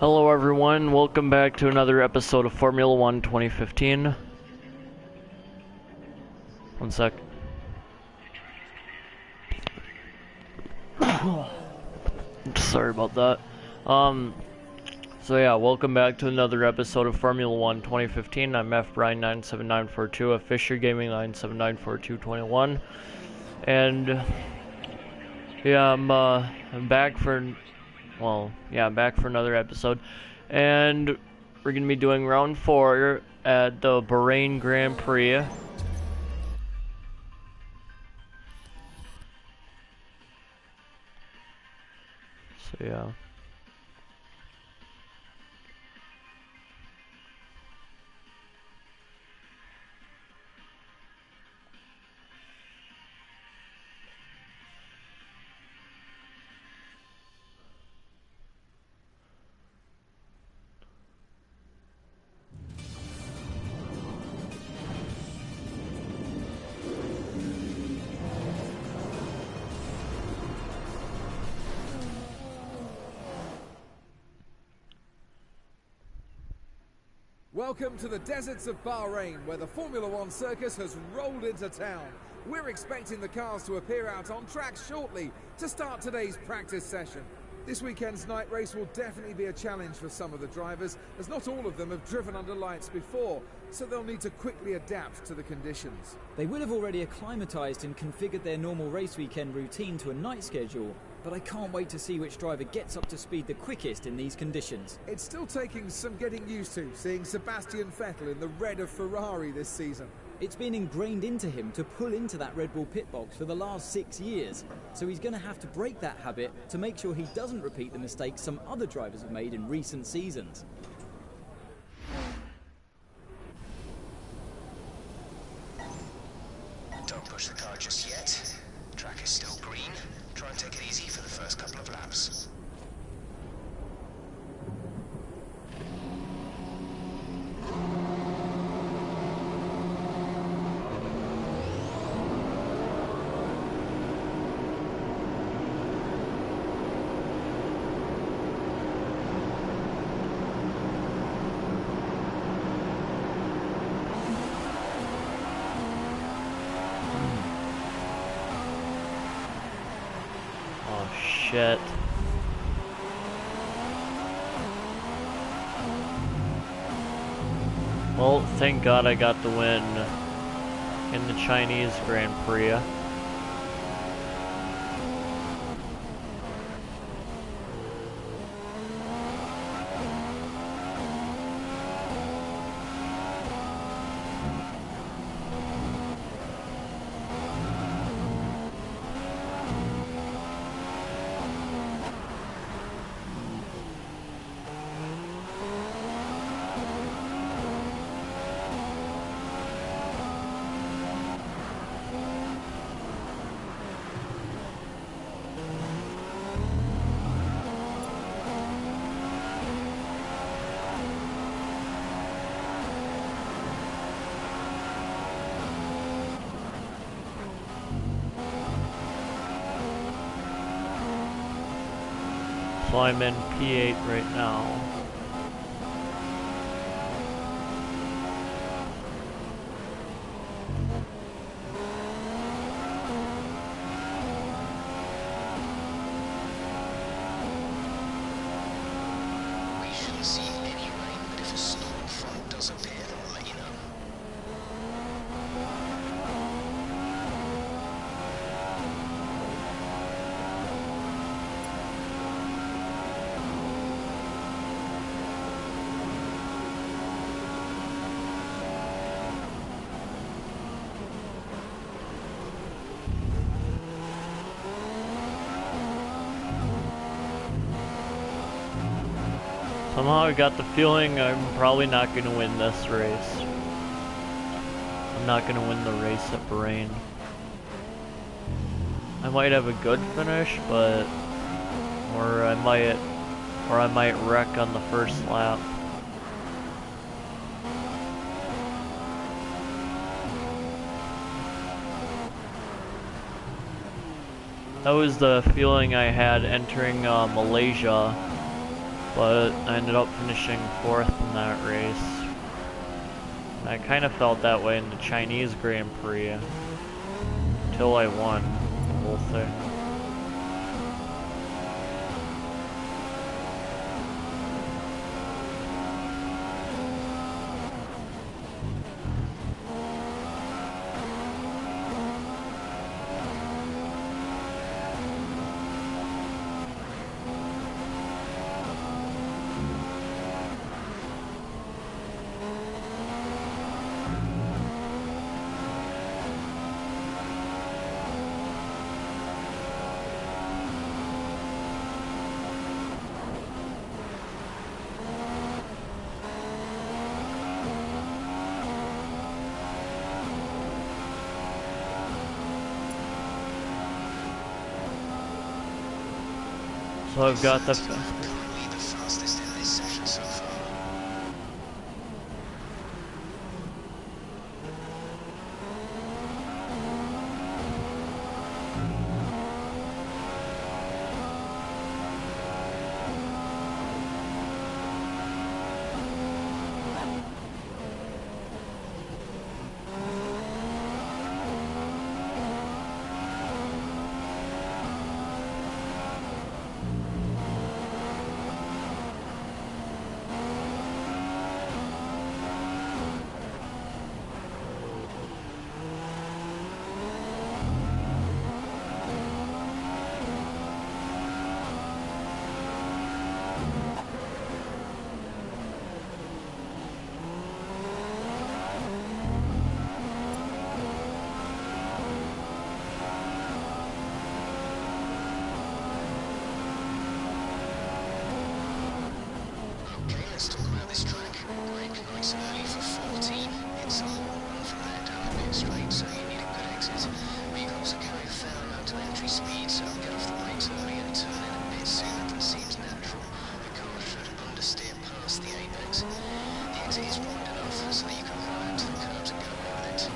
Hello everyone, welcome back to another episode of Formula 1 2015. One sec. Sorry about that. So yeah, welcome back to another episode of Formula 1 2015. I'm F Brian 97942, F Fisher Gaming 9794221. And yeah, I'm back for I'm back for another episode, and we're gonna be doing round 4 at the Bahrain Grand Prix. So yeah. Welcome to the deserts of Bahrain, where the Formula One circus has rolled into town. We're expecting the cars to appear out on track shortly to start today's practice session. This weekend's night race will definitely be a challenge for some of the drivers, as not all of them have driven under lights before, so they'll need to quickly adapt to the conditions. They will have already acclimatized and configured their normal race weekend routine to a night schedule, but I can't wait to see which driver gets up to speed the quickest in these conditions. It's still taking some getting used to, seeing Sebastian Vettel in the red of Ferrari this season. It's been ingrained into him to pull into that Red Bull pit box for the last 6 years, so he's going to have to break that habit to make sure he doesn't repeat the mistakes some other drivers have made in recent seasons. Don't push the car just yet. Track is still green. Try and take it easy for the first couple of laps. Shit. Well, thank God I got the win in the Chinese Grand Prix. So I'm in P8 right now. We shouldn't see any rain, but if a storm front does appear, then we'll let you know. Somehow I got the feeling I'm probably not going to win this race. I'm not going to win the race at Bahrain. I might have a good finish, but or I might wreck on the first lap. That was the feeling I had entering Malaysia but I ended up finishing 4th in that race. And I kind of felt that way in the Chinese Grand Prix until I won the whole thing. So I've got the Currently the fastest in this session so far. Okay, let's talk about this track. Great, nice and early for 14. It's a long run from there down the pit straight, so you need a good exit. But you can also carry a fair amount of entry speed, so get off the brakes early and turn in a bit sooner than seems natural. The car should understeer past the apex. The exit is wide enough so that you can run out to the curbs and get away with it.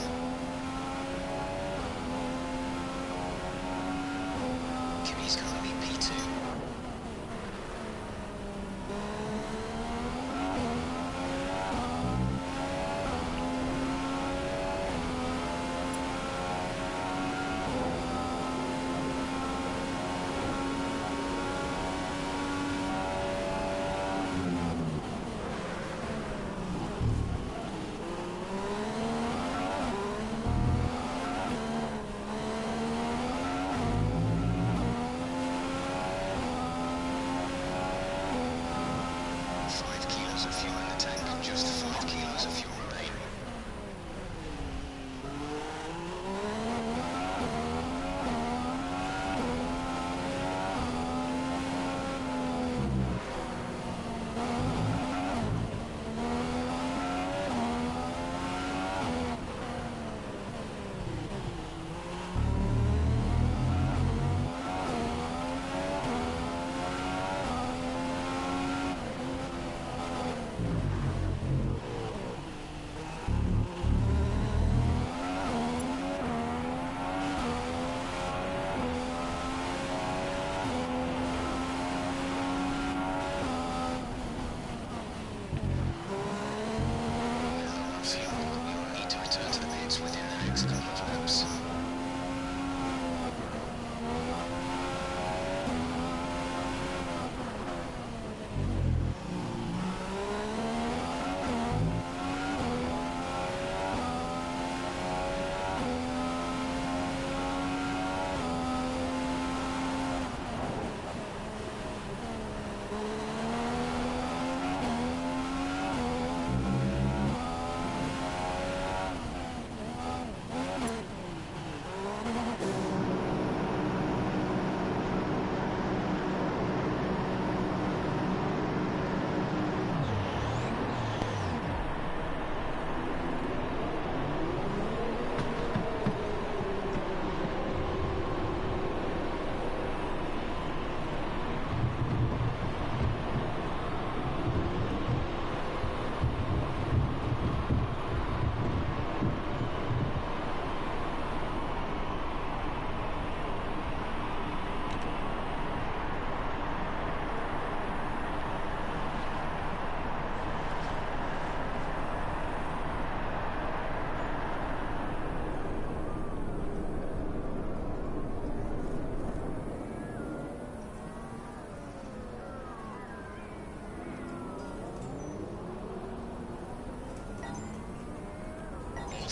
Kimmy's currently P2.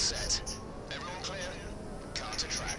set. Everyone clear? Car to track.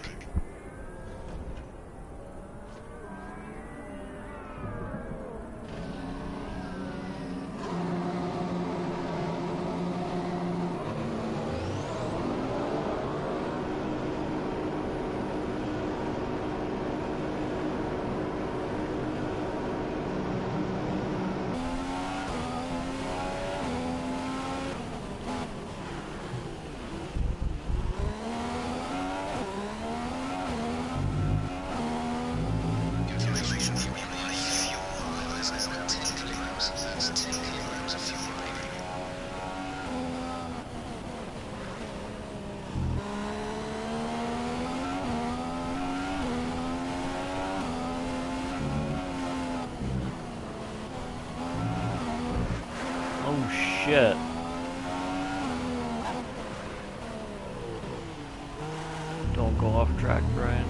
Information from your fuel mileage is now 10 kilograms. That's 10 kilograms of fuel remaining. Oh shit. Don't go off track, Brian.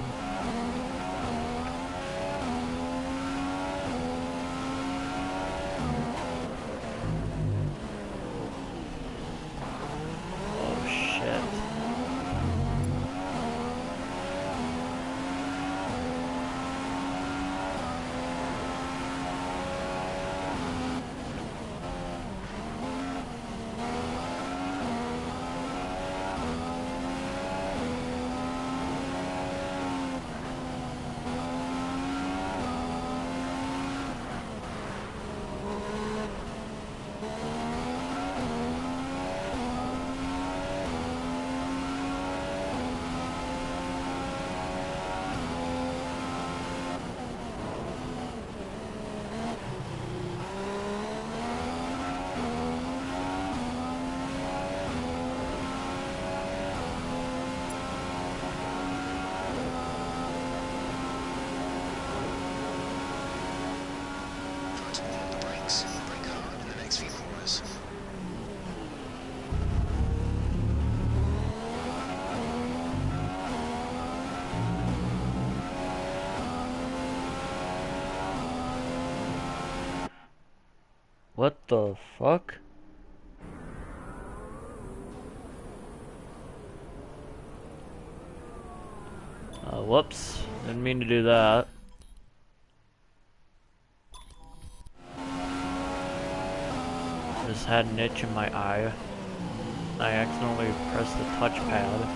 Oh shit. Try to warm up the brakes. Brake hard in the next few corners. What the fuck? Whoops. Didn't mean to do that. Just had an itch in my eye. I accidentally pressed the touchpad.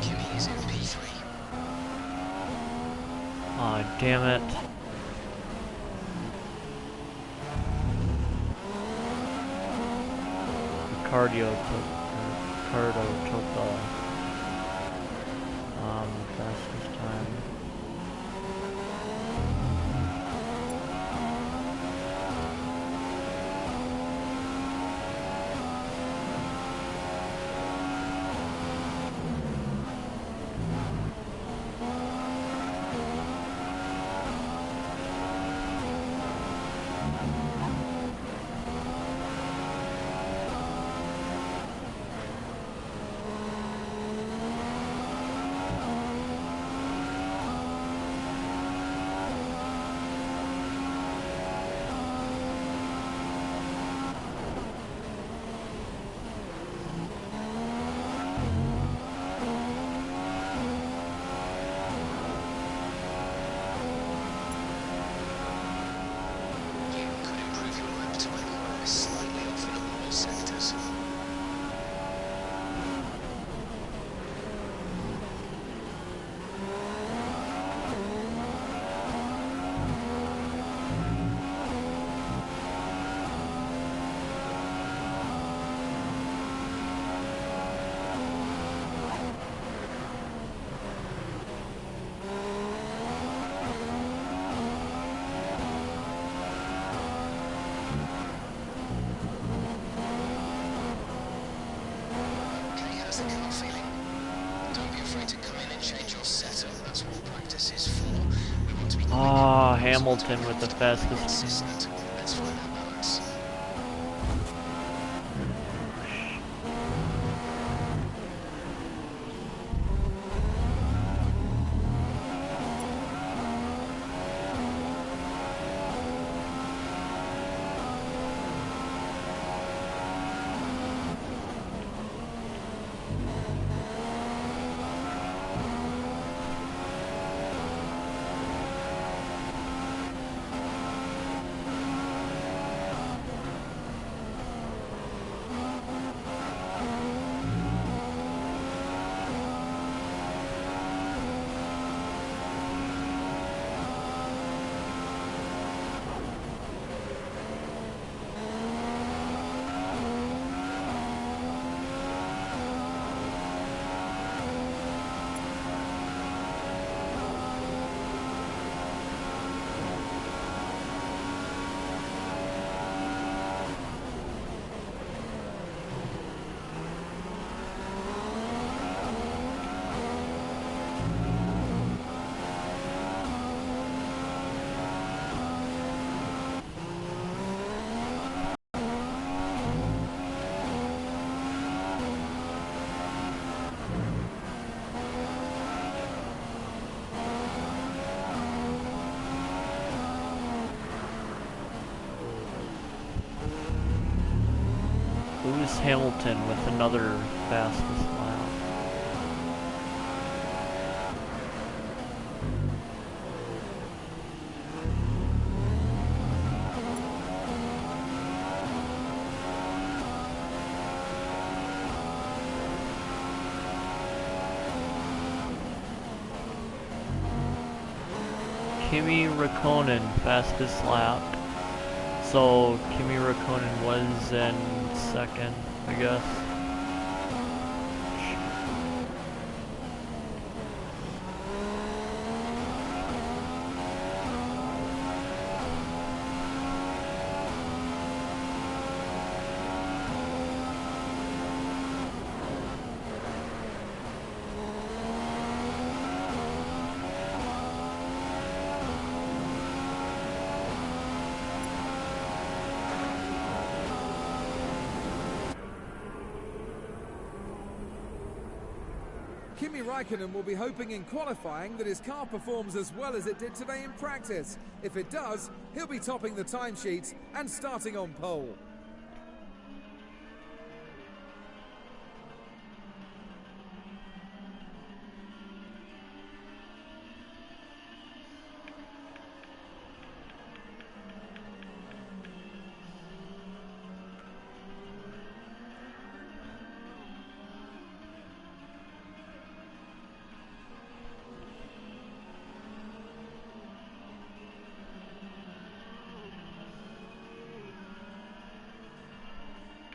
Kimmy is in P3. Aw, damn it. Ricardo took the fastest time. Oh, Hamilton with the fastest. Consistent. Let's find that balance. Hamilton with another fastest lap. Kimi Räikkönen fastest lap. So Kimi Räikkönen was in second, I guess. Kimi Räikkönen will be hoping in qualifying that his car performs as well as it did today in practice. If it does, he'll be topping the timesheets and starting on pole.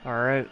All right.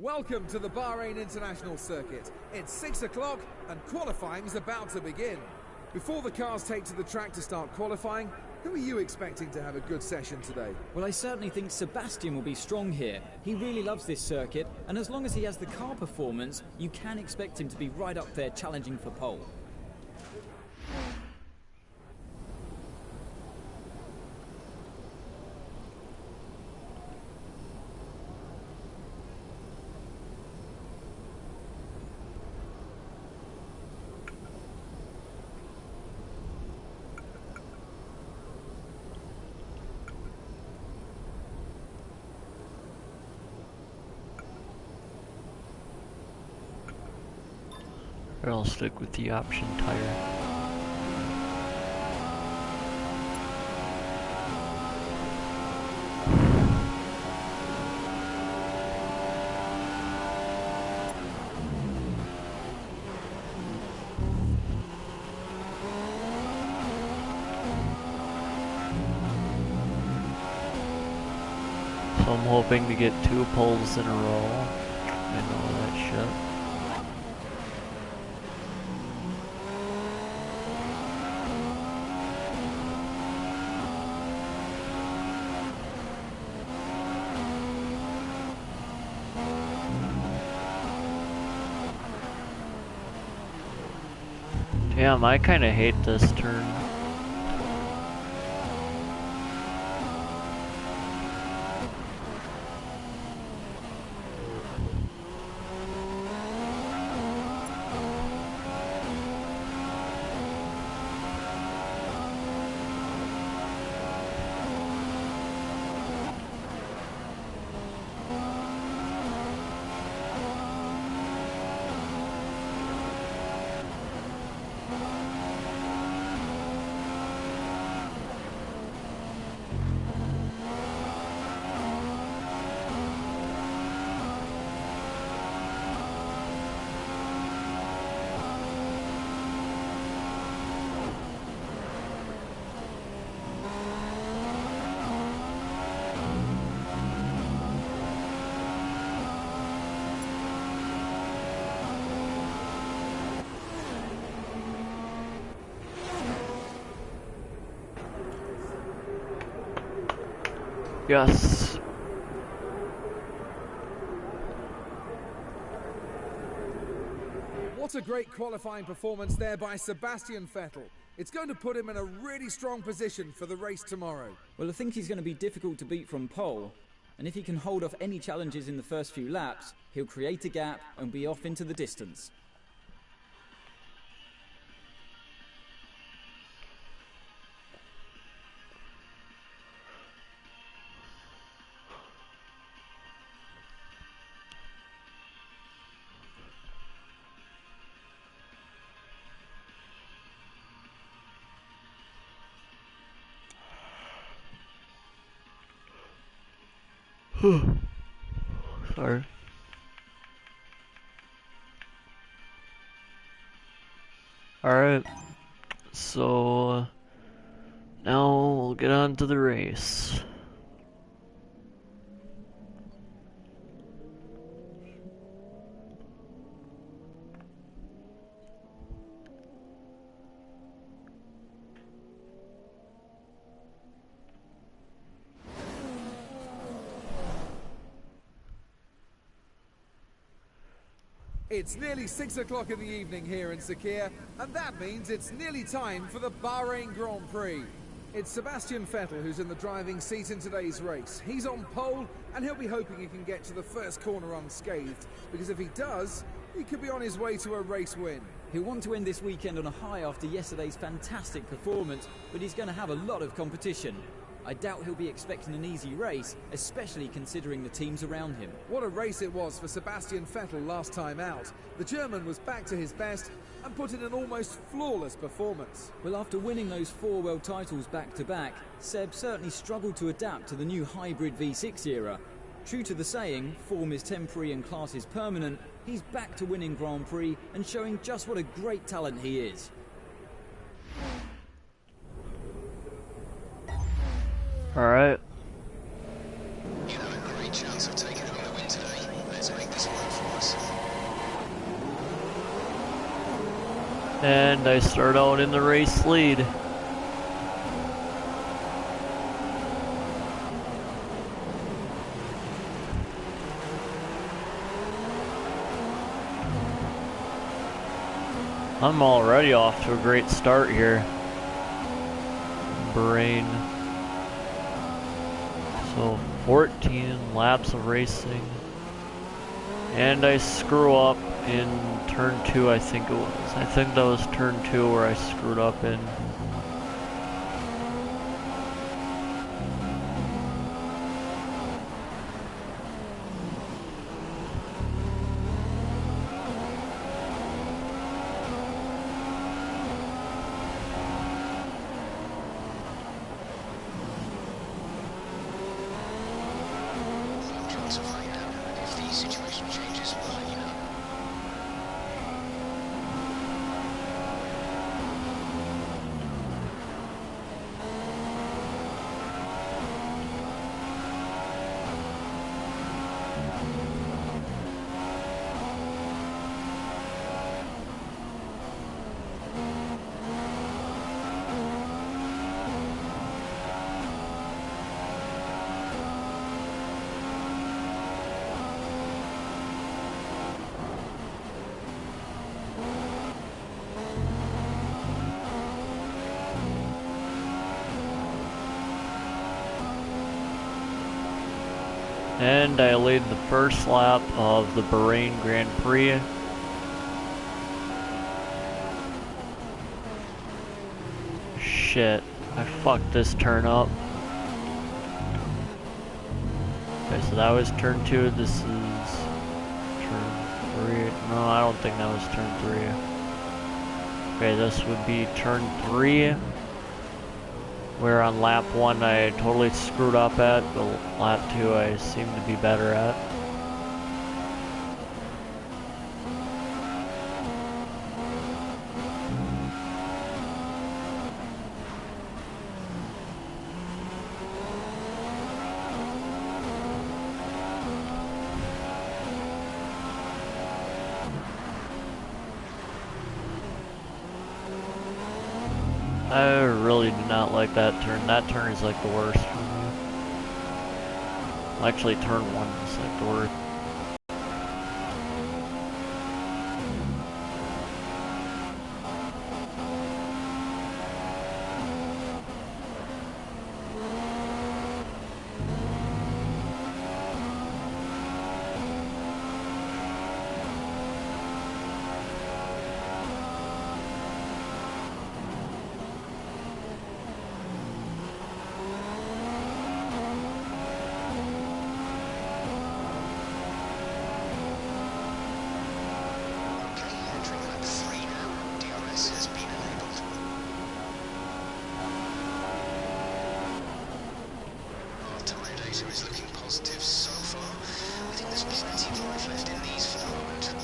Welcome to the Bahrain International Circuit. It's 6 o'clock and qualifying's about to begin. Before the cars take to the track to start qualifying, who are you expecting to have a good session today? Well, I certainly think Sebastian will be strong here. He really loves this circuit, and as long as he has the car performance, you can expect him to be right up there challenging for pole. Or I'll stick with the option tire. So I'm hoping to get 2 poles in a row and all that shit. Damn, I kinda hate this turn. Yes. What a great qualifying performance there by Sebastian Vettel. It's going to put him in a really strong position for the race tomorrow. Well, I think he's going to be difficult to beat from pole, and if he can hold off any challenges in the first few laps, he'll create a gap and be off into the distance. Sorry. Alright, so now we'll get on to the race. It's nearly 6 o'clock in the evening here in Sakhir, and that means it's nearly time for the Bahrain Grand Prix. It's Sebastian Vettel who's in the driving seat in today's race. He's on pole, and he'll be hoping he can get to the first corner unscathed, because if he does, he could be on his way to a race win. He'll want to end this weekend on a high after yesterday's fantastic performance, but he's going to have a lot of competition. I doubt he'll be expecting an easy race, especially considering the teams around him. What a race it was for Sebastian Vettel last time out. The German was back to his best and put in an almost flawless performance. Well, after winning those 4 world titles back-to-back, Seb certainly struggled to adapt to the new hybrid V6 era. True to the saying, form is temporary and class is permanent, he's back to winning Grand Prix and showing just what a great talent he is. Alright. You have a great chance of taking home the win today. Let's make this work for us. And I start out in the race lead. I'm already off to a great start here. Bahrain. So 14 laps of racing. And I screw up in turn 2, I think it was. I think that was turn 2 where I screwed up in. To find out, and if the situation changes, we'll let you know. And I lead the first lap of the Bahrain Grand Prix. Shit, I fucked this turn up. Okay, so that was turn 2, this is turn 3. No, I don't think that was turn 3. Okay, this would be turn 3. Where on lap 1 I totally screwed up at, but lap 2 I seem to be better at. I really do not like that turn. That turn is like the worst for me. Actually, turn 1 is like the worst. motor is looking positive so far. I think there's plenty of life left in these for the moment.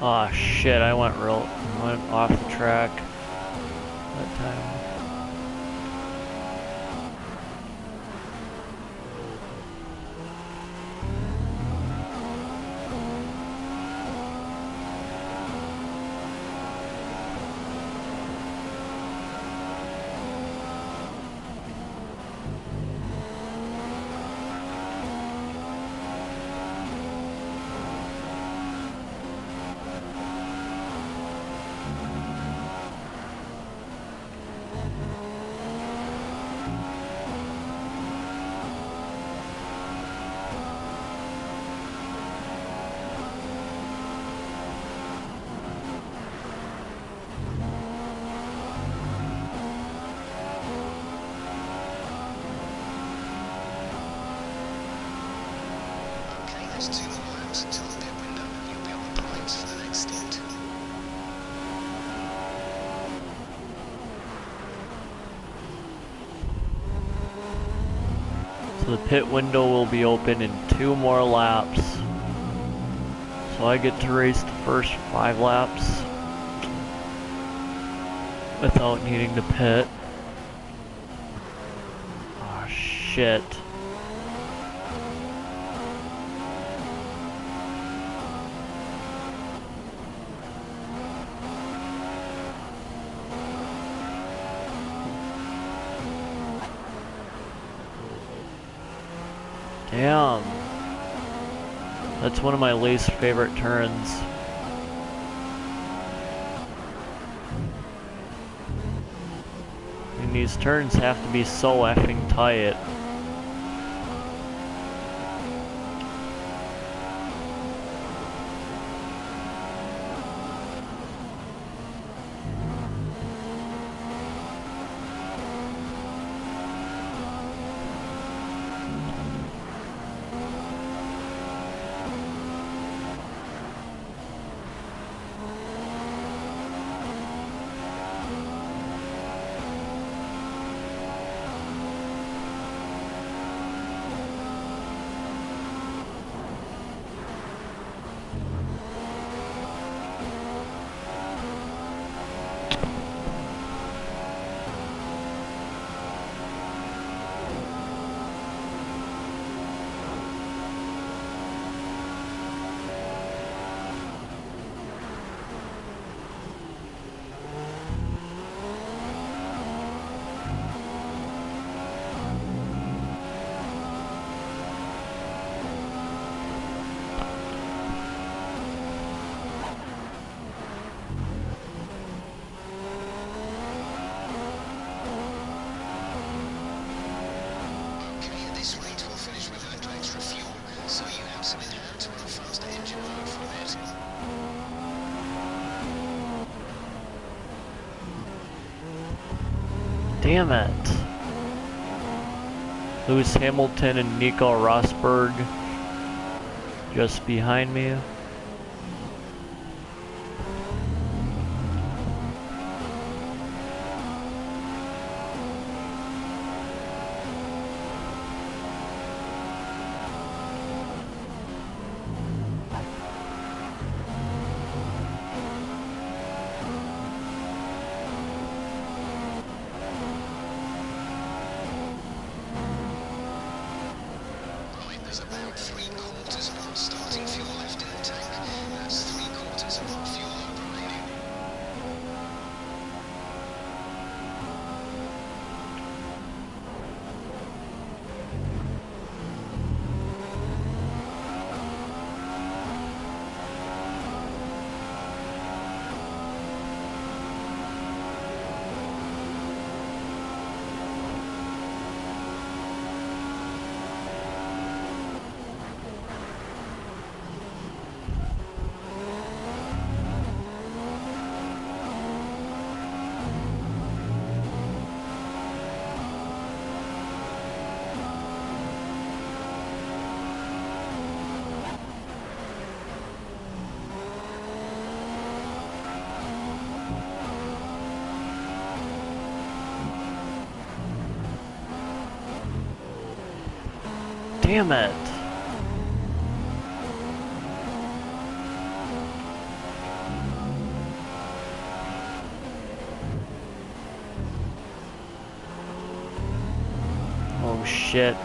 Oh shit, I went off the track that time. There's 2 more laps until the pit window. You'll be on the points for the next stint. So the pit window will be open in 2 more laps. So I get to race the first 5 laps without needing to pit. Oh shit. Damn. That's one of my least favorite turns. And these turns have to be so effing tight. Damn it. Lewis Hamilton and Nico Rosberg just behind me. There's about 3/4 of our starting fuel left in the tank. That's 3/4 of our fuel load remaining. Damn it. Oh shit.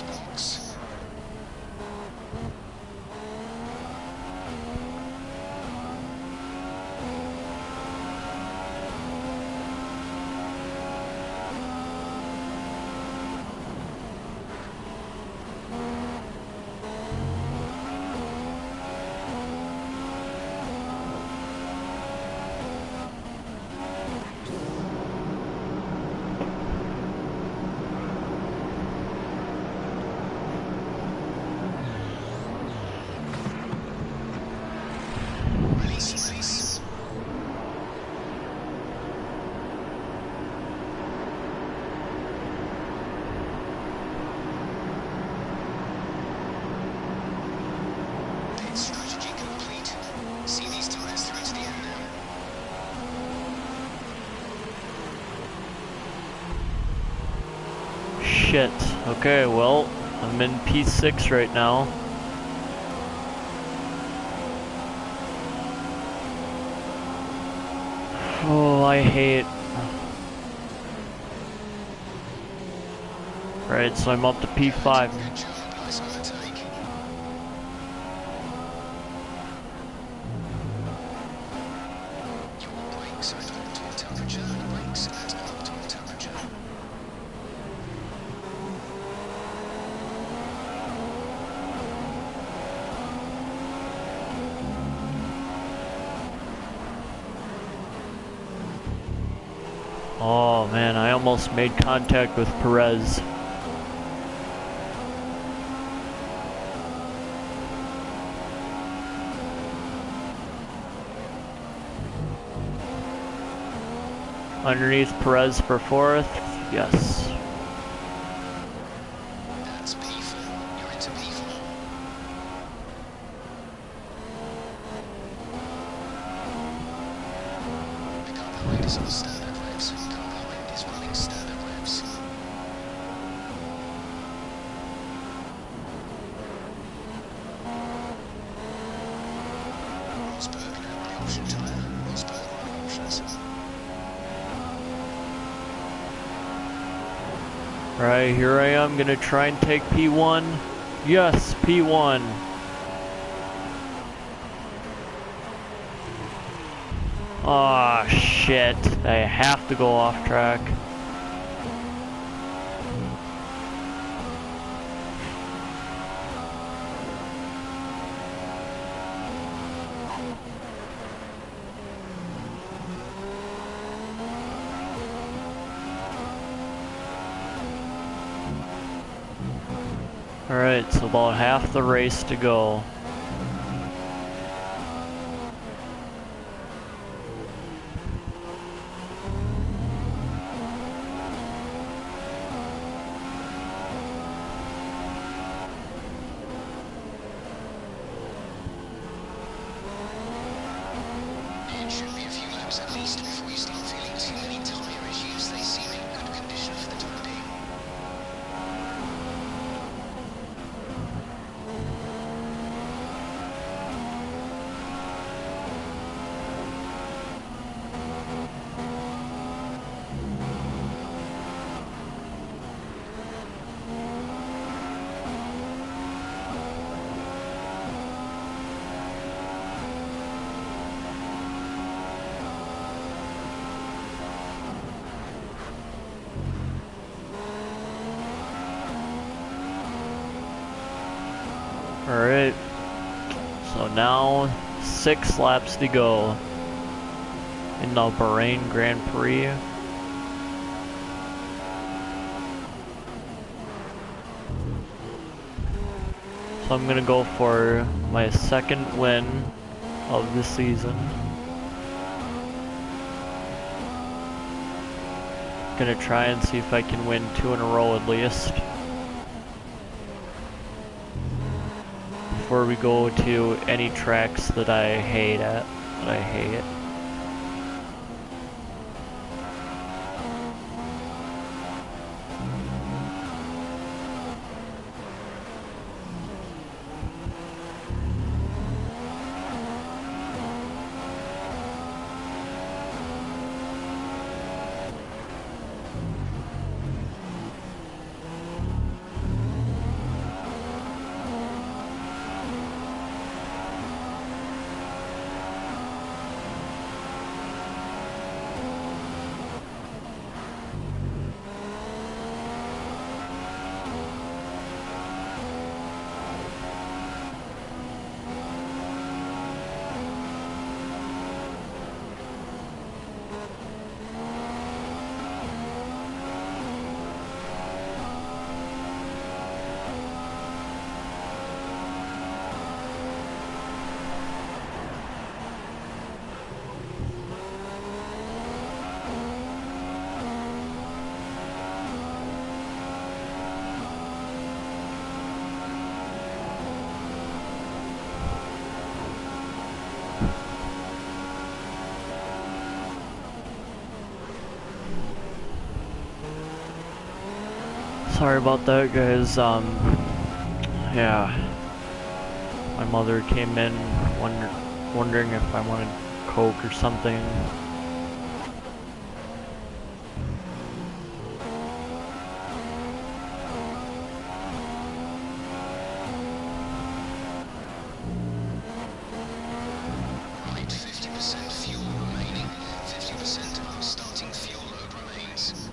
Box. Release. Pit strategy complete. See these tires through to the end now. Shit. Okay, well, I'm in P6 right now. Oh, I hate. Right, so I'm up to P5. Good job. Nice overtake. Your brakes are at optimal temperature. Brakes at optimal temperature. Oh man, I almost made contact with Perez. Underneath Perez for 4th. Yes. That's P4. You're into P4. The car behind is on standard revs. The car behind is running standard revs. Rosberg now on the option tyre. Rosberg running options. Right, here I am, gonna try and take P1. Yes, P1. Ah, shit. I have to go off track. Alright, so about half the race to go. It should be a few laps at least before you start feeling too many tyre issues. They seem in good condition for the time being. Alright, so now 6 laps to go in the Bahrain Grand Prix. So I'm gonna go for my 2nd win of the season. gonna try and see if I can win 2 in a row at least. Before we go to any tracks that I hate. Sorry about that, guys. Yeah. My mother came in wondering if I wanted Coke or something. Right, 50% fuel remaining. 50% of our starting fuel load remains.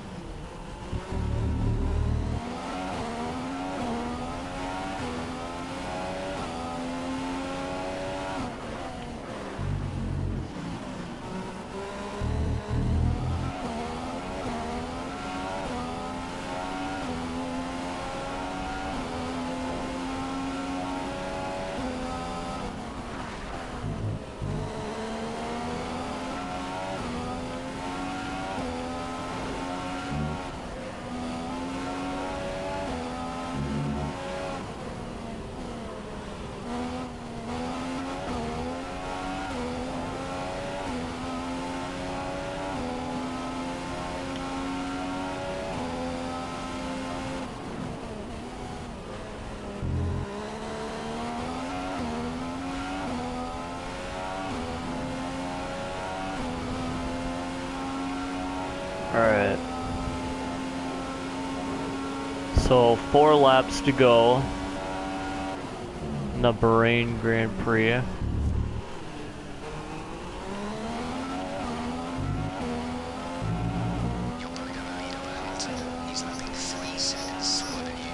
Alright. So 4 laps to go in the Bahrain Grand Prix. You're probably going to lead over Hamilton. He's lapping 3 seconds slower than you.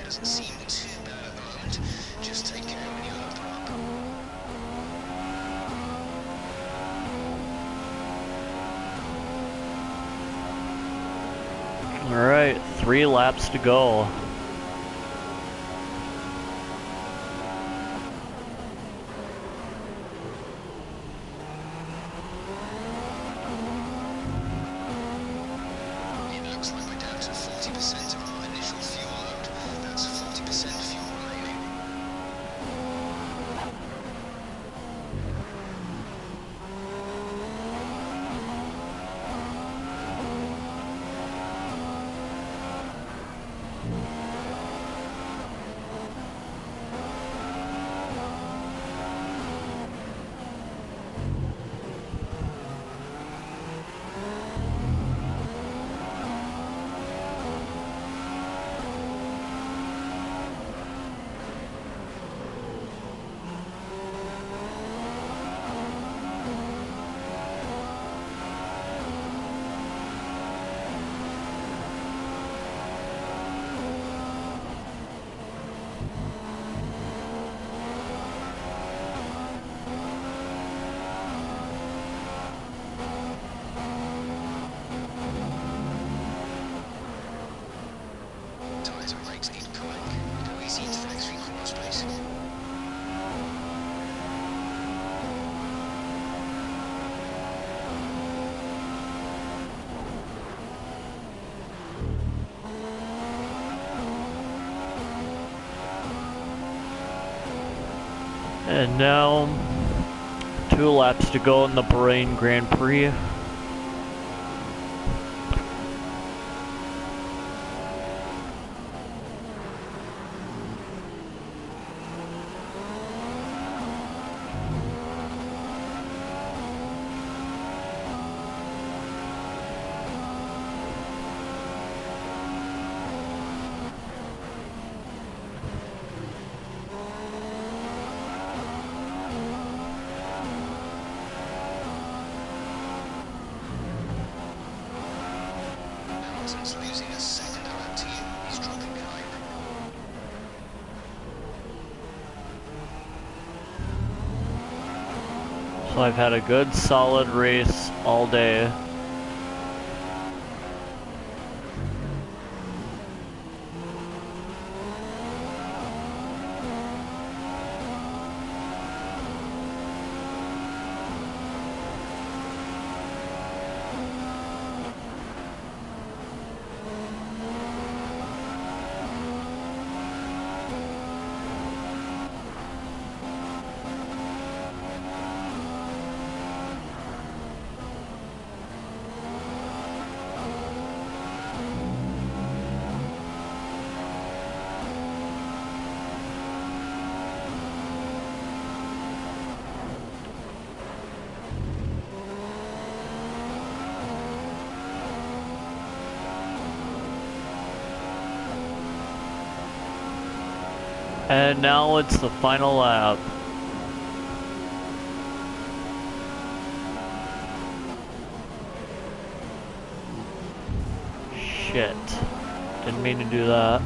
Doesn't seem too bad at the moment. Just take care when you load them up. Alright, 3 laps to go. It looks like we're down to 40% of our initial fuel load. That's 40% fuel remaining. And now, 2 laps to go in the Bahrain Grand Prix. Hamilton's losing a second a lap to you. He's dropping behind. So I've had a good solid race all day. And now it's the final lap. Shit. Didn't mean to do that.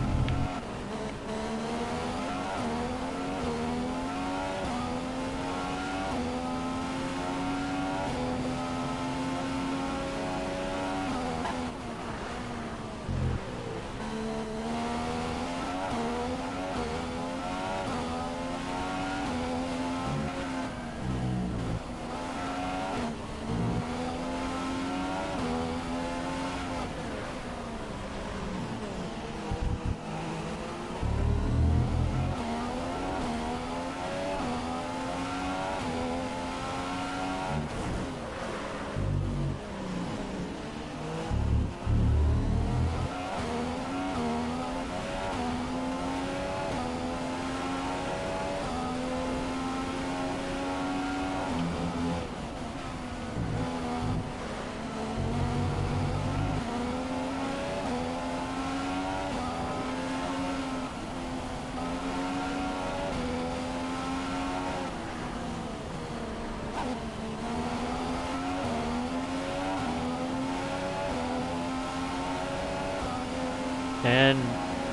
And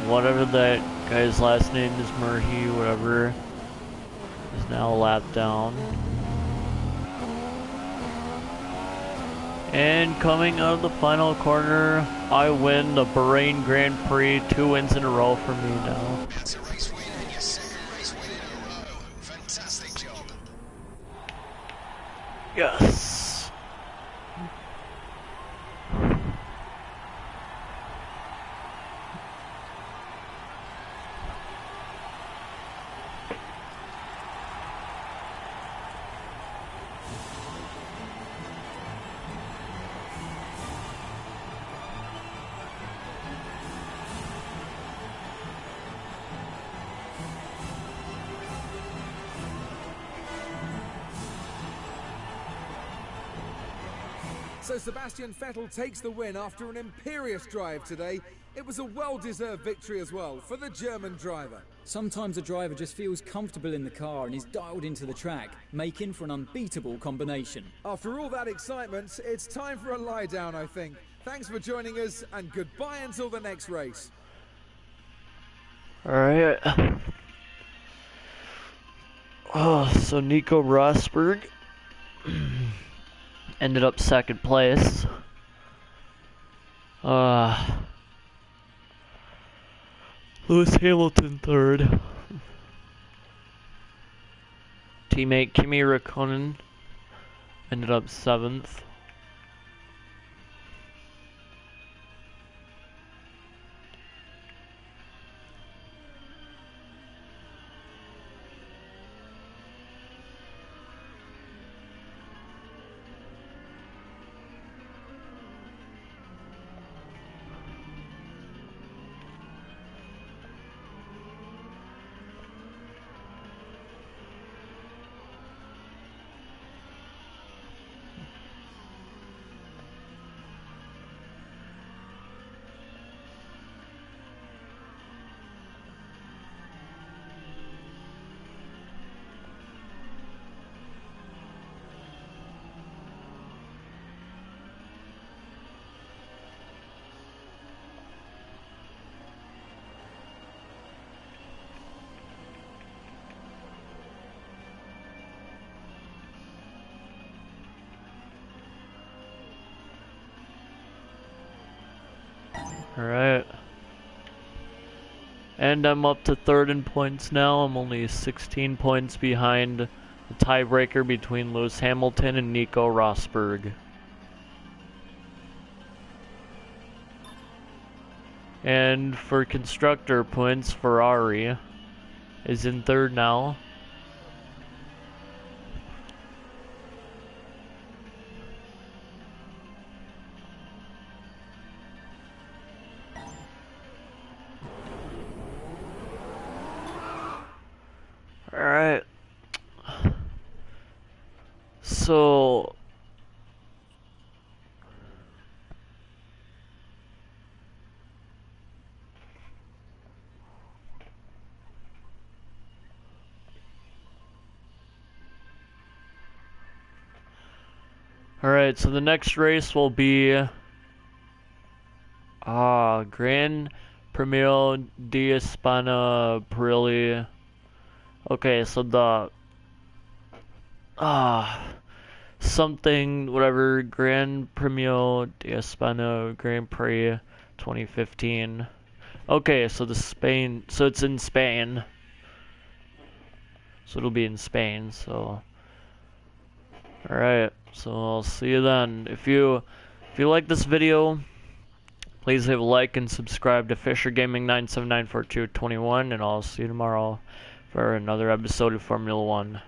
whatever that guy's last name is, Murphy, whatever, is now a lap down. And coming out of the final corner, I win the Bahrain Grand Prix, 2 wins in a row for me now. That's a race win and your second race win in a row. Fantastic job. Yes. So Sebastian Vettel takes the win after an imperious drive today. It was a well-deserved victory as well for the German driver. Sometimes a driver just feels comfortable in the car and is dialed into the track, making for an unbeatable combination. After all that excitement, it's time for a lie down, I think. Thanks for joining us and goodbye until the next race. Alright. Oh, so Nico Rosberg ended up 2nd place. Lewis Hamilton 3rd. Teammate Kimi Räikkönen ended up 7th. Alright. And I'm up to third in points now. I'm only 16 points behind the tiebreaker between Lewis Hamilton and Nico Rosberg. And for constructor points, Ferrari is in third now. Alright. So Alright, so the next race will be Gran Premio di Spagna Pirelli. Okay, so the something whatever Gran Premio di Spagna Grand Prix 2015. Okay, so it's in Spain. So it'll be in Spain, so alright, so I'll see you then. If you like this video, please leave a like and subscribe to Fisher Gaming 9794221, and I'll see you tomorrow for another episode of Formula 1.